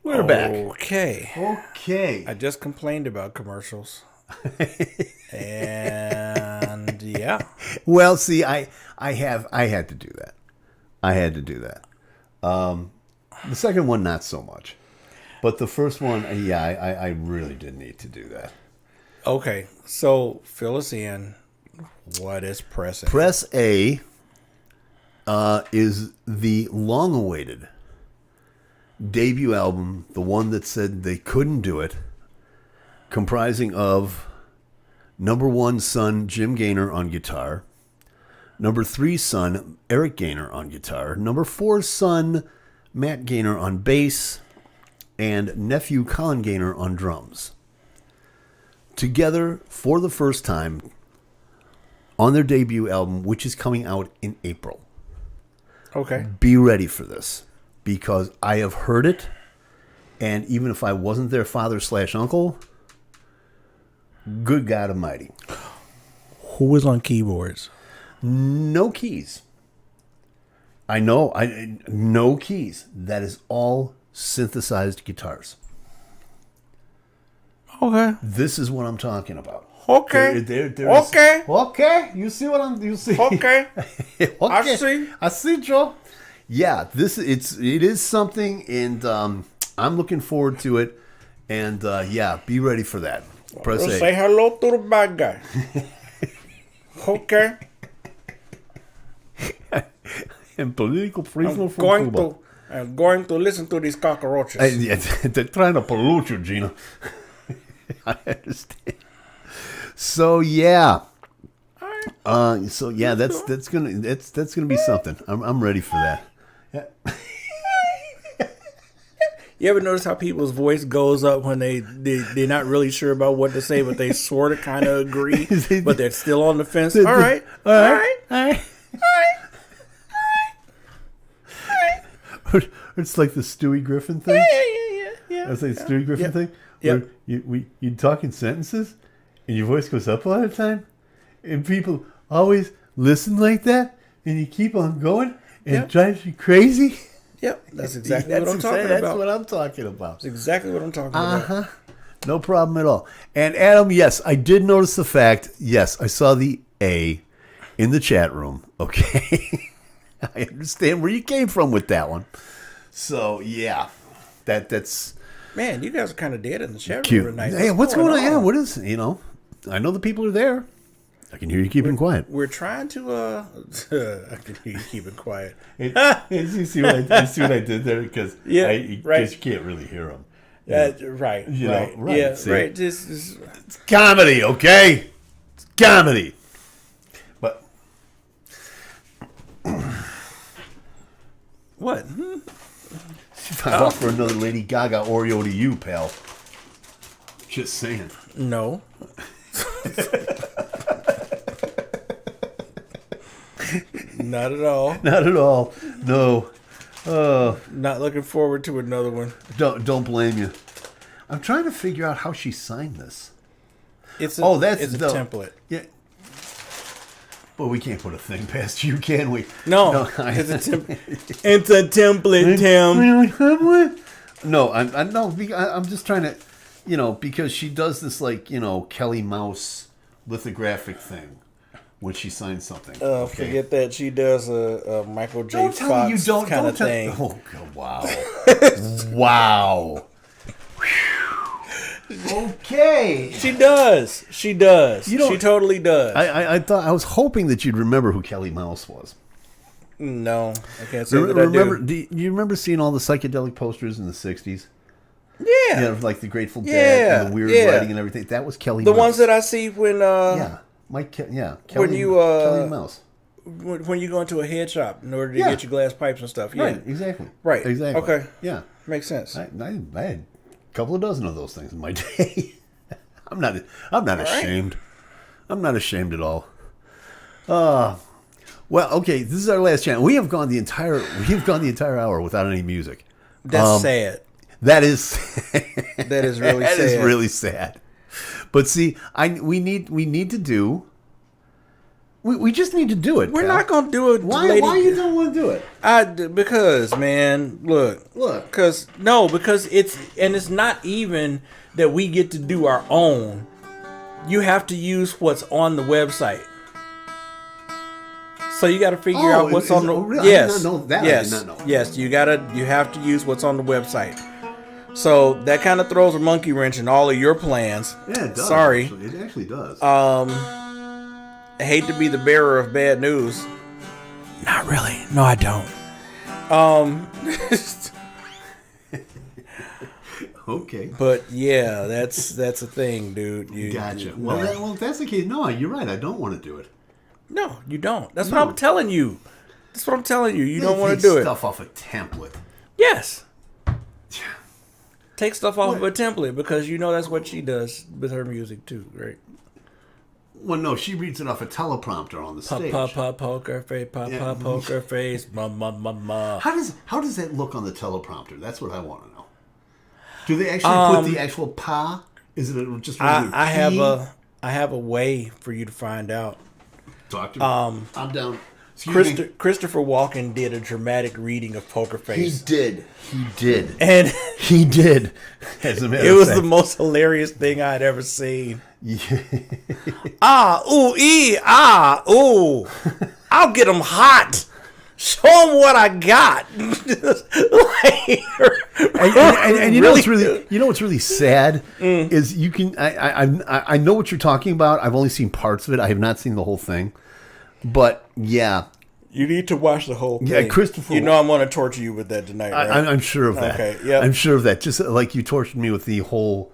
We're back. Okay. I just complained about commercials. And yeah. Well, see, I had to do that. The second one, not so much. But the first one, I really did need to do that. Okay, so fill us in. What is Press A? Press A is the long-awaited debut album, the one that said they couldn't do it, comprising of number 1 son Jim Gainer on guitar, number 3 son Eric Gainer on guitar, number 4 son Matt Gainer on bass, and nephew Colin Gainer on drums. Together for the first time on their debut album, which is coming out in April. Okay. Be ready for this, because I have heard it, and even if I wasn't their father/uncle, good God Almighty. Who was on keyboards? No keys. I know, no keys. That is all synthesized guitars. Okay. This is what I'm talking about. Okay. Okay. You see what you see? Okay. Okay. I see, Joe. Yeah, it is something, and I'm looking forward to it. And yeah, be ready for that. Press A. Say hello to the bad guy. Okay. And political prisoner from Cuba. I'm going to listen to these cockroaches. Yeah, they're trying to pollute you, Gina. I understand. So yeah, So yeah, that's gonna be something. I'm ready for that. Yeah. You ever notice how people's voice goes up when they're not really sure about what to say, but they sort of kind of agree, but they're still on the fence? All right. It's like the Stewie Griffin thing. Yeah. It's like the Stewie Griffin thing. Yep. Where you talk in sentences, and your voice goes up all the time, and people always listen like that, and you keep on going, and it drives you crazy. Yep, that's exactly what I'm talking about. That's what I'm talking about. That's exactly what I'm talking about. No problem at all. And Adam, yes, I did notice the fact. Yes, I saw the A in the chat room. Okay. I understand where you came from with that one. So, yeah. That's... Man, you guys are kind of dead in the chat room cute. tonight. Hey, what's going on? Yeah, what is... I know the people are there. I can hear you keeping quiet. We're trying to... I can hear you keeping quiet. You see what I did there? Because you can't really hear them. Right. Yeah, see? Right. It's comedy, okay? It's comedy. But... What? I offer another Lady Gaga Oreo to you, pal. Just saying. No. Not at all. Not at all. No. Not looking forward to another one. Don't blame you. I'm trying to figure out how she signed this. It's a template. Yeah. But we can't put a thing past you, can we? No. It's a template, Tim. No, I'm just trying to, because she does this Kelly Mouse lithographic thing when she signs something. Okay? Forget that. She does a Michael J. Fox kind of thing. Oh, God, wow. Wow. Okay. She does. She totally does. I was hoping that you'd remember who Kelly Mouse was. No, I can't say that I do. Do you remember seeing all the psychedelic posters in the 60s? Yeah. Like the Grateful Dead and the weird writing and everything. That was Kelly Mouse. The ones that I see when... Kelly Mouse. When you go into a head shop in order to get your glass pipes and stuff. Yeah. Right, exactly. Right. Exactly. Okay. Yeah. Makes sense. I had a couple of dozen of those things in my day. I'm not ashamed. I'm not ashamed at all. Well, okay, this is our last chance. We have gone the entire hour without any music. That's sad. That is that is really sad. That is really sad. But see, we need to do. We just need to do it. We're not going to do it. Why you don't want to do it? Because, man, look. Because it's not even that we get to do our own. You have to use what's on the website. So you got to figure out what's on the. Really? Yes. I did not know that. Yes. I did not know. Yes. You have to use what's on the website. So that kind of throws a monkey wrench in all of your plans. Yeah, it does. Sorry. Actually. It actually does. I hate to be the bearer of bad news. Not really. No, I don't. Okay. But yeah, that's a thing, dude. Gotcha. Well, if that's the case, no, you're right. I don't want to do it. No, you don't. That's what I'm telling you. That's what I'm telling you. You don't want to do it. Stuff off a template. Yes. Take stuff off of a template because that's what she does with her music too, right? Well, no, she reads it off a teleprompter on the stage. Poker face, poker face, ma. How does that look on the teleprompter? That's what I want to know. Do they actually put the actual pa? Is it just I have a way for you to find out. Talk to me. I'm down. Christopher Walken did a dramatic reading of Poker Face. He did. And he did. As a matter it of was fact. the most hilarious thing I'd ever seen. Yeah. I'll get them hot. Show them what I got. and you know what's really sad is you can I know what you're talking about. I've only seen parts of it. I have not seen the whole thing. But yeah, you need to watch the whole thing. Yeah, Christopher. I'm going to torture you with that tonight. Right? I'm sure of that. Okay, yeah, I'm sure of that. Just like you tortured me with the whole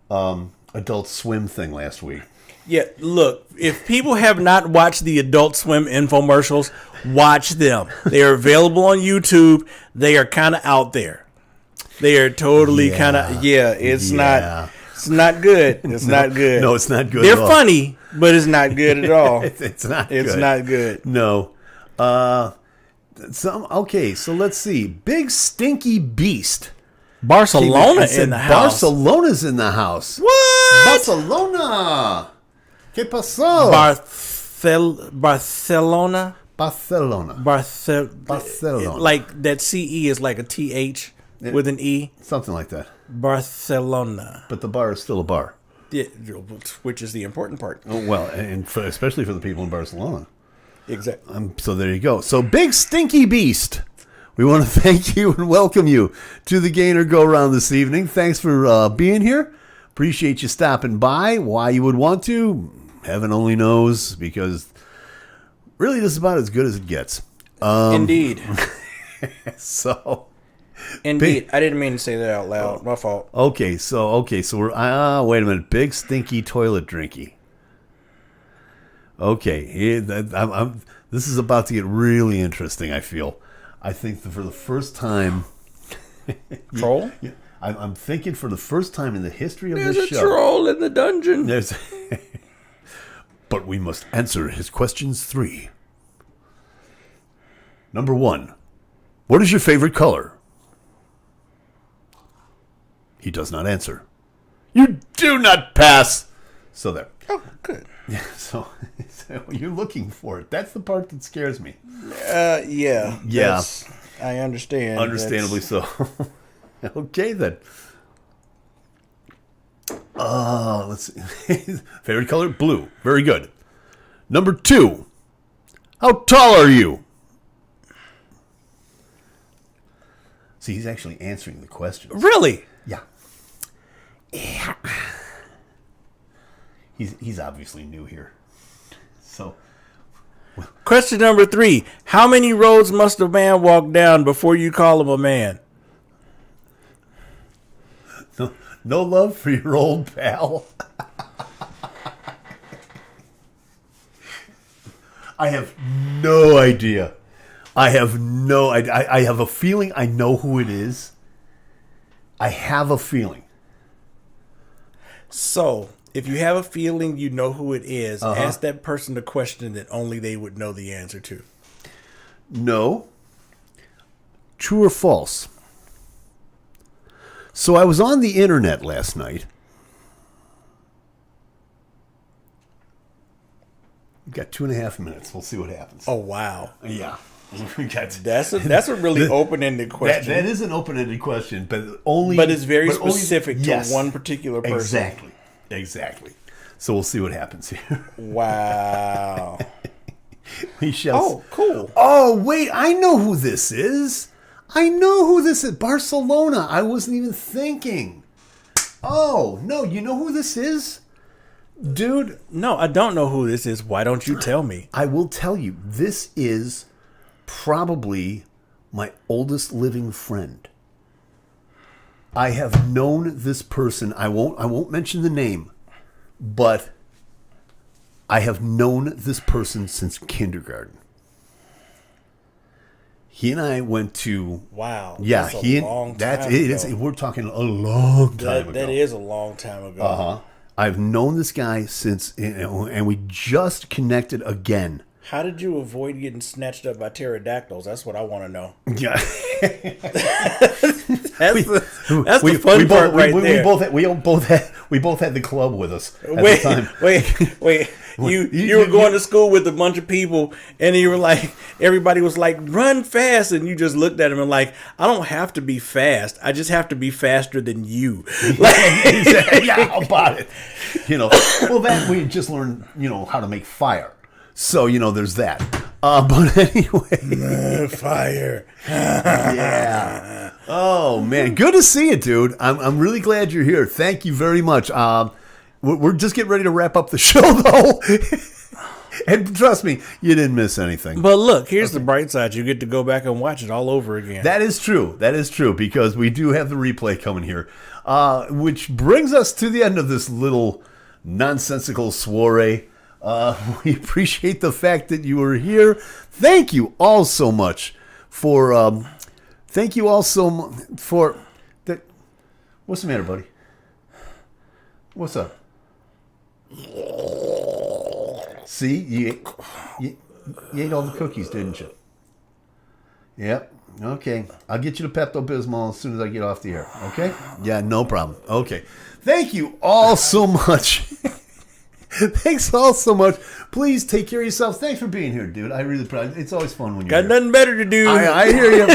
Adult Swim thing last week. Yeah, look, if people have not watched the Adult Swim infomercials, watch them. They are available on YouTube. They are kind of out there. They are totally kind of, it's not good. It's not good. No, it's not good. They're funny, but it's not good at all. It's not good. It's not good. No. Okay, so let's see. Big Stinky Beast. Barcelona in the house. Barcelona's in the house. What? Barcelona. ¿Qué pasó? Barcelona. Barcelona. Like that CE is like a TH with an E. Something like that. Barcelona. But the bar is still a bar. Yeah, which is the important part. Oh, well, and especially for the people in Barcelona. Exactly. So there you go. So Big Stinky Beast. We want to thank you and welcome you to the Gainer Go Round this evening. Thanks for being here. Appreciate you stopping by. Why you would want to, heaven only knows, because really this is about as good as it gets. Indeed. So. Indeed. I didn't mean to say that out loud. My fault. Okay, so we're wait a minute. Big Stinky Toilet Drinky. Okay, this is about to get really interesting, I feel. I think that for the first time... Troll? I'm thinking for the first time in the history of There's this a show... troll in the dungeon. But we must answer his questions 3. Number 1. What is your favorite color? He does not answer. You do not pass! So there. Oh, good. Yeah, so you're looking for it. That's the part that scares me. Yeah. I understand. Understandably so. Okay, then. Let's see. Favorite color? Blue. Very good. Number 2. How tall are you? See, he's actually answering the question. Really? Yeah. He's obviously new here. So, question number 3. How many roads must a man walk down before you call him a man? No love for your old pal. I have no idea. I have a feeling I know who it is. I have a feeling. So, if you have a feeling you know who it is, ask that person the question that only they would know the answer to. No. True or false? So I was on the internet last night. We've got 2.5 minutes. We'll see what happens. Oh, wow. Yeah. That's a really open-ended question. That is an open-ended question, but it's very specific to one particular person. Exactly. So we'll see what happens here. Wow. We shall. Oh, cool. Oh, wait, I know who this is. Barcelona. I wasn't even thinking. Oh, no, you know who this is? Dude. No, I don't know who this is. Why don't you tell me? I will tell you. This is probably my oldest living friend. I have known this person. I won't mention the name, but I have known this person since kindergarten. He and I went to wow. Yeah, that's a long time ago. We're talking a long time ago. That is a long time ago. I've known this guy since, and we just connected again. How did you avoid getting snatched up by pterodactyls? That's what I want to know. Yeah, that's the fun part right there. We both had the club with us at wait, the time. Wait. You were going to school with a bunch of people, and you were like, everybody was like, run fast, and you just looked at them and like, I don't have to be fast. I just have to be faster than you. Yeah, how about it? Well, that we just learned, how to make fire. So, there's that. But anyway. Fire. Yeah. Oh, man. Good to see you, dude. I'm really glad you're here. Thank you very much. We're just getting ready to wrap up the show, though. And trust me, you didn't miss anything. But look, here's the bright side. You get to go back and watch it all over again. That is true, because we do have the replay coming here. Which brings us to the end of this little nonsensical soiree. We appreciate the fact that you were here. Thank you all so much for. Thank you all so for that. What's the matter, buddy? What's up? See, you ate all the cookies, didn't you? Yep. Okay. I'll get you the Pepto-Bismol as soon as I get off the air. Okay? Yeah, no problem. Okay. Thank you all so much. Thanks all so much. Please take care of yourself. Thanks for being here, dude. I really proud. It's always fun when you're Got nothing better to do. I hear you.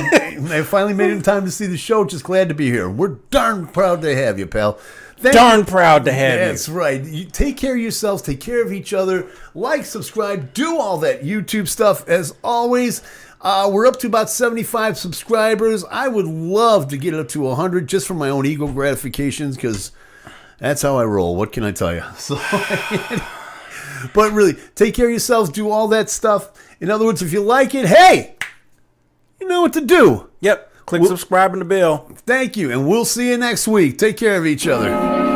I finally made it in time to see the show. Just glad to be here. We're darn proud to have you, pal. Proud to have you. That's right. You take care of yourselves. Take care of each other. Like, subscribe, do all that YouTube stuff. As always, we're up to about 75 subscribers. I would love to get it up to 100 just for my own ego gratifications because that's how I roll. What can I tell you? So, but really, take care of yourselves. Do all that stuff. In other words, if you like it, hey, you know what to do. Yep. Click subscribe and the bell. Thank you, and we'll see you next week. Take care of each other.